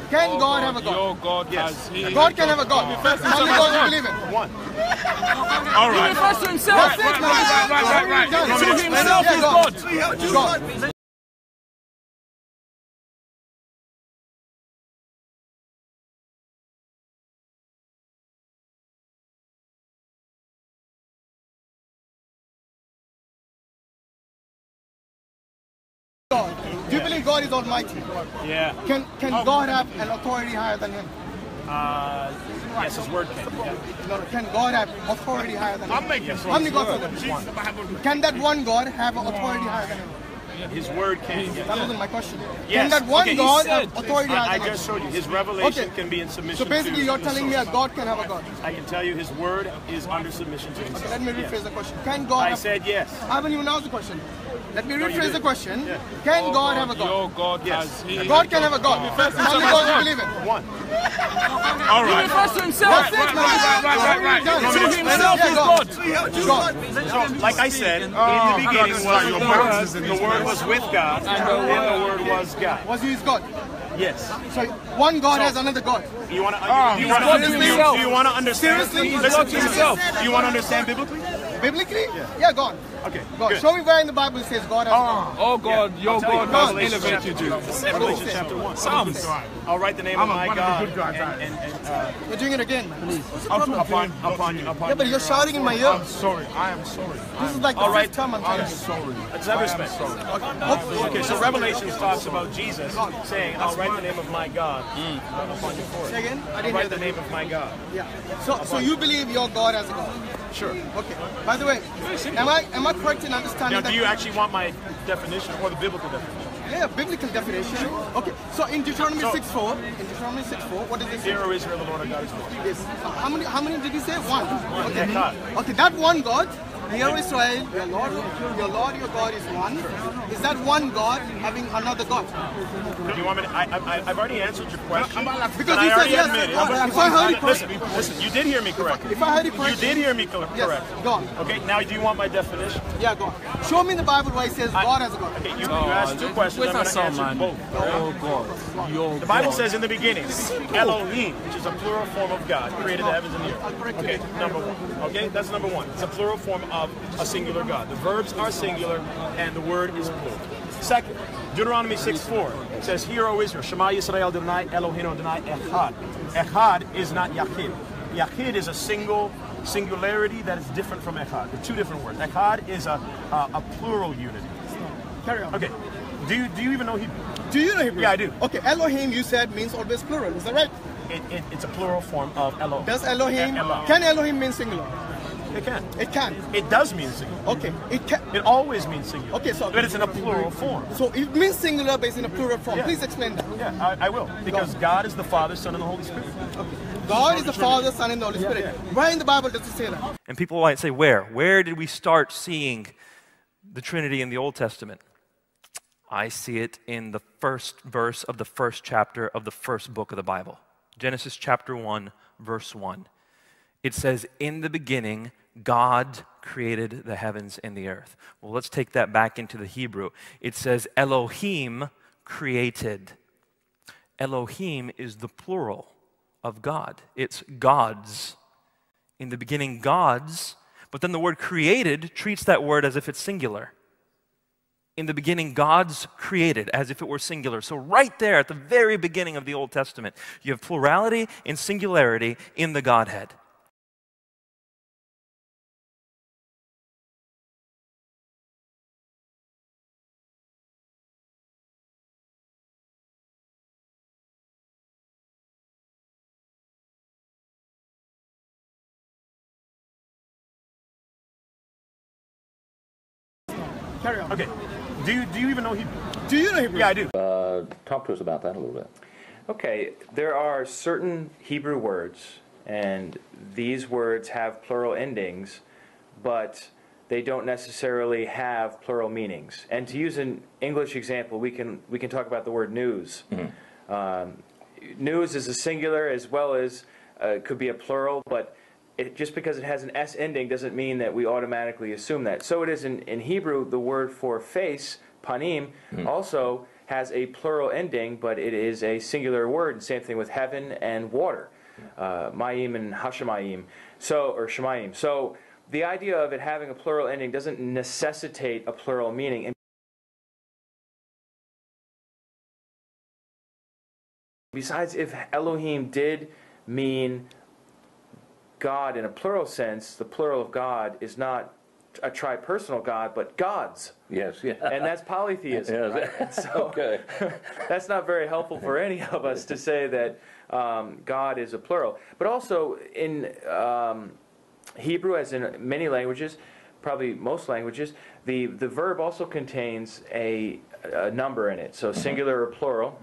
Can God have a God? Your God has. God can have a God. How many gods do you believe in? One. All right. He refers to himself. Right. To himself is God. God. Do you believe God is almighty? Yeah. Can God have an authority higher than him? Yes, his word can. Yeah. No, can God have authority higher than him? I'm making How many gods are there? One. Can that one God have an authority higher than him? His word can. That wasn't my question. Yes. Can that one Okay, God have authority higher I than him? just showed you. His revelation can be in submission. So basically, you're telling me a God can have a God. I can tell you his word is under submission to himself. Okay, let me rephrase the question. Can God? I said yes. I haven't even asked the question. Let me rephrase the question. Can God have a God? Your God has. God can have a God. How many gods do you believe in? One. All He right. refers to himself. Right. To himself is God. So, like I said, in the beginning was the word was with God, and the word was God. Was he his God? Yes. So one God has another God. You want to? He's God to himself. Do you want to understand? Seriously? He's God to himself. Do you want to understand biblically? Biblically? Yeah, God. Okay. God. Good. Show me where in the Bible it says God has a God. Oh God, your God has elevated you. Revelation chapter 1. Psalms. I'll write the name of my God. You're doing it again, man. Upon you. Yeah, but you're shouting in my ear. I'm sorry. I am sorry. This is like the fifth time I'm telling I'm you. sorry. Let's have respect. Okay, so Revelation talks about Jesus saying, I'll write the name of my God upon your forehead. Say again? I I'll didn't hear write the that. name of my God. Yeah. So you believe your God has a God? Sure. Okay. By the way, am I correct in understanding Now, that? do you actually want my definition or the biblical definition? Yeah, biblical definition. Okay. So in Deuteronomy 6:4, what does it say? Hear, O Israel, the Lord our God is one. Yes. How many did he say? One. Okay. Echad. Okay, that one God, hear Israel, your Lord, your God is one. Is that one God having another God? Do you want me to, I've already answered your question. Because I you said already yes. admitted. If I heard it correctly. Listen, you did hear me correctly. If I heard it correctly. You did hear me correct. Yes, God. Okay, now do you want my definition? Yeah, God. Show me in the Bible where it says God has a God. Okay, you asked two questions. I'm going to answer both. Oh God, your The Bible says in the beginning, Elohim, which is a plural form of God, created the heavens and the earth. Okay, number one. Okay, that's number one. It's a plural form of a singular God. The verbs are singular and the word is plural. Second, Deuteronomy 6:4 says, Hear, O Israel, Shema Yisrael Adonai Elohim Adonai Echad. Echad is not Yahid. Yahid is a singularity that is different from Echad. They're two different words. Echad is a plural unity. Carry on. Okay, do you even know Hebrew? Do you know Hebrew? Yeah, I do. Okay, Elohim you said means always plural. Is that right? It's a plural form of Elohim. Does Elohim, Elohim. can Elohim mean singular? It can. It can. It does mean singular. Okay, it can. It always means singular. Okay, so but it's in a plural form. So it means singular, but it's in a plural form. Yeah. Please explain that. Yeah, I will. Because God is the Father, Son, and the Holy Spirit. Okay. God is the Father, Son, and the Holy Spirit. Where in the Bible does it say that? And people might say, where? Where did we start seeing the Trinity in the Old Testament? I see it in the first verse of the first chapter of the first book of the Bible. Genesis chapter 1, verse 1. It says, in the beginning, God created the heavens and the earth. Well, let's take that back into the Hebrew. It says, Elohim created. Elohim is the plural of God. It's gods. In the beginning, gods. But then the word created treats that word as if it's singular. In the beginning, gods created, as if it were singular. So right there at the very beginning of the Old Testament, you have plurality and singularity in the Godhead. Carry on. Okay. Do you even know Hebrew? Do you know Hebrew? Yeah, I do. Talk to us about that a little bit. Okay, there are certain Hebrew words, and these words have plural endings, but they don't necessarily have plural meanings. And to use an English example, we can talk about the word news. Mm-hmm. News is a singular as well as could be a plural, but just because it has an S ending doesn't mean that we automatically assume that. So it is in Hebrew, the word for face, panim, also has a plural ending, but it is a singular word. And same thing with heaven and water, Mayim and Hashemayim, or Shemayim. So the idea of it having a plural ending doesn't necessitate a plural meaning. And besides, if Elohim did mean God in a plural sense, the plural of God is not a tripersonal God, but gods. Yes, yeah. And that's polytheism. Yes. Right? And so Okay. that's not very helpful for any of us to say that God is a plural. But also in Hebrew, as in many languages, probably most languages, the verb also contains a number in it, so singular or plural.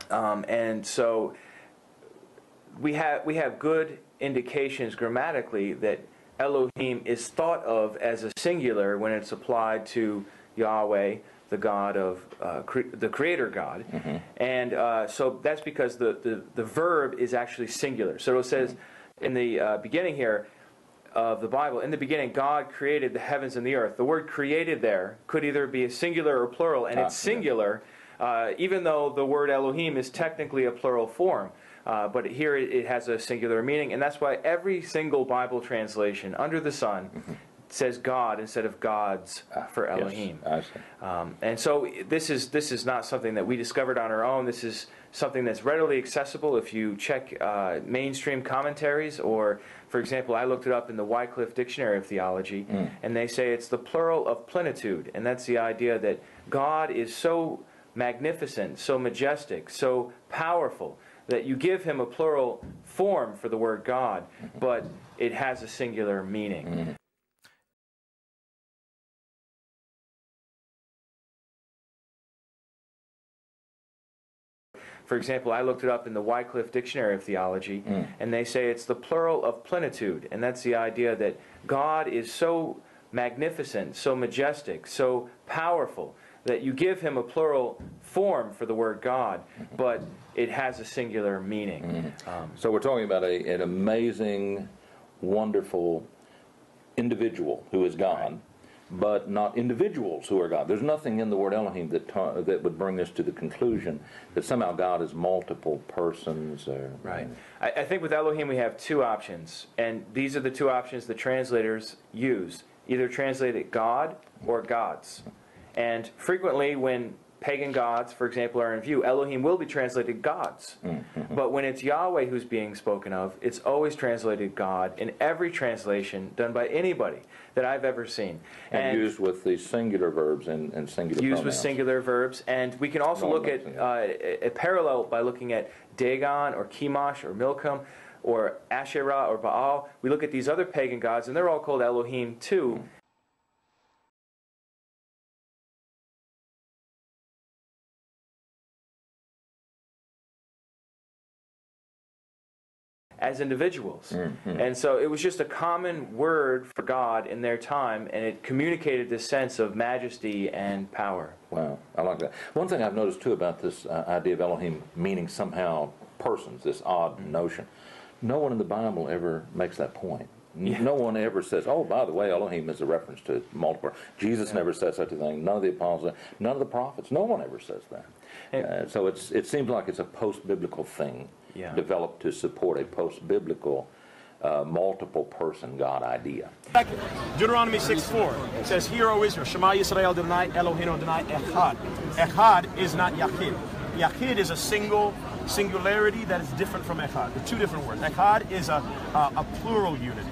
And so we have good indications grammatically that Elohim is thought of as a singular when it's applied to Yahweh, the God of the Creator God, and so that's because the verb is actually singular. So it says in the beginning here of the Bible, in the beginning God created the heavens and the earth. The word "created" there could either be a singular or plural, and it's singular, even though the word Elohim is technically a plural form. But here it has a singular meaning, and that's why every single Bible translation under the sun says God instead of gods for Elohim. Yes, I see. And so this is not something that we discovered on our own. This is something that's readily accessible if you check mainstream commentaries, or, for example, I looked it up in the Wycliffe Dictionary of Theology, and they say it's the plural of plenitude, and that's the idea that God is so magnificent, so majestic, so powerful, that you give him a plural form for the word God, but it has a singular meaning. For example, I looked it up in the Wycliffe Dictionary of Theology, and they say it's the plural of plenitude, and that's the idea that God is so magnificent, so majestic, so powerful, that you give him a plural form for the word God, but it has a singular meaning. So we're talking about an amazing, wonderful individual who is God, but not individuals who are God. There's nothing in the word Elohim that would bring us to the conclusion that somehow God is multiple persons. Right. I think with Elohim we have two options, and these are the two options the translators use. Either translate it God or gods. And frequently when pagan gods, for example, are in view, Elohim will be translated gods. But when it's Yahweh who's being spoken of, it's always translated God in every translation done by anybody that I've ever seen. And used with the singular verbs and singular pronouns. Used with singular verbs. And we can also look at a parallel by looking at Dagon or Chemosh or Milcom or Asherah or Baal. We look at these other pagan gods, and they're all called Elohim too. As individuals. And so it was just a common word for God in their time, and it communicated this sense of majesty and power. Wow, I like that. One thing I've noticed too about this idea of Elohim meaning somehow persons, this odd notion, no one in the Bible ever makes that point. No one ever says, oh, by the way, Elohim is a reference to multiple. Jesus never says such a thing. None of the apostles, none of the prophets, no one ever says that. So it seems like it's a post-biblical thing developed to support a post-biblical multiple person God idea. Deuteronomy 6:4 says, "Hear, O Israel, Shema Yisrael Adonai Eloheinu Adonai Echad." Echad is not Yahid. Yahid is a singularity that is different from Echad. They're two different words. Echad is a plural unity.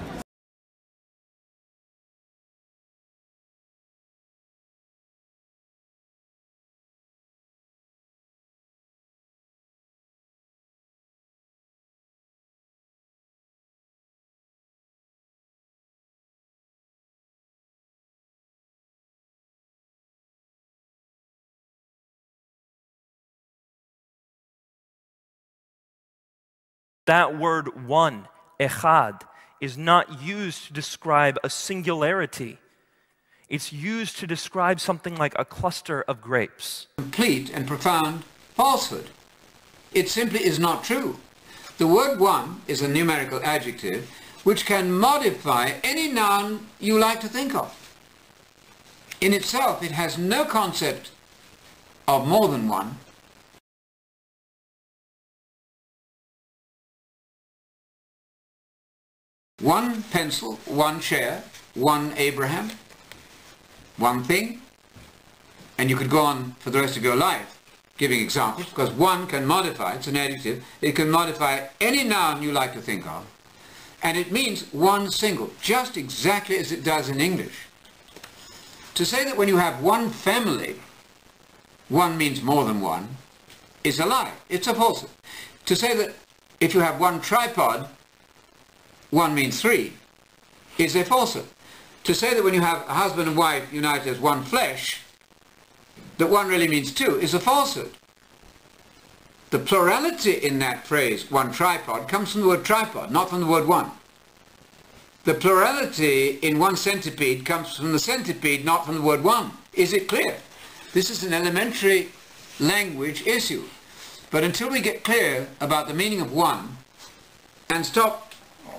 That word one, Echad, is not used to describe a singularity. It's used to describe something like a cluster of grapes. Complete and profound falsehood. It simply is not true. The word one is a numerical adjective which can modify any noun you like to think of. In itself, it has no concept of more than one. One pencil, one chair, one Abraham, one thing, and you could go on for the rest of your life giving examples, because one can modify, it's an adjective, it can modify any noun you like to think of, and it means one single, just exactly as it does in English. To say that when you have one family, one means more than one, is a lie. It's a falsehood. To say that if you have one tripod, one means three, is a falsehood. To say that when you have a husband and wife united as one flesh, that one really means two, is a falsehood. The plurality in that phrase, one tripod, comes from the word tripod, not from the word one. The plurality in one centipede comes from the centipede, not from the word one. Is it clear? This is an elementary language issue. But until we get clear about the meaning of one and stop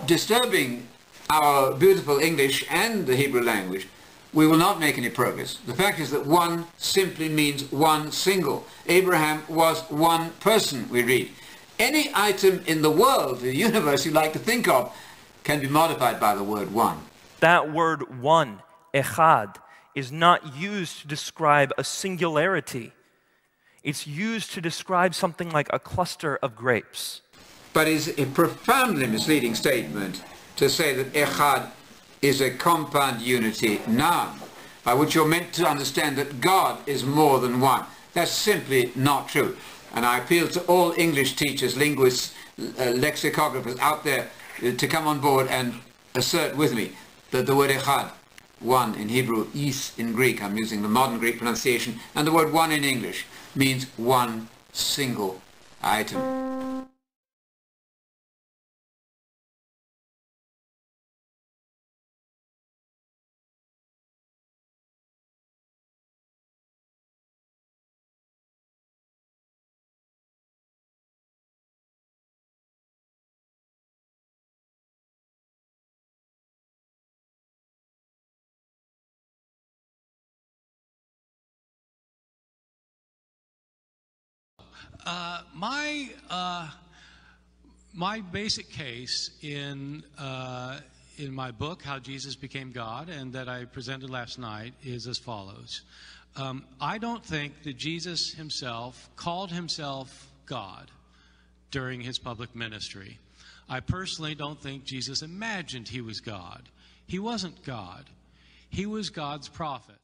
disturbing our beautiful English and the Hebrew language, we will not make any progress. The fact is that one simply means one single. Abraham was one person, we read. Any item in the world, the universe you like to think of, can be modified by the word one. That word one, Echad, is not used to describe a singularity. It's used to describe something like a cluster of grapes. But it's a profoundly misleading statement to say that Echad is a compound unity noun, by which you're meant to understand that God is more than one. That's simply not true. And I appeal to all English teachers, linguists, lexicographers out there to come on board and assert with me that the word Echad, one in Hebrew, is in Greek, I'm using the modern Greek pronunciation, and the word one in English means one single item. My basic case in my book, How Jesus Became God, and that I presented last night, is as follows. I don't think that Jesus himself called himself God during his public ministry. I personally don't think Jesus imagined he was God. He wasn't God. He was God's prophet.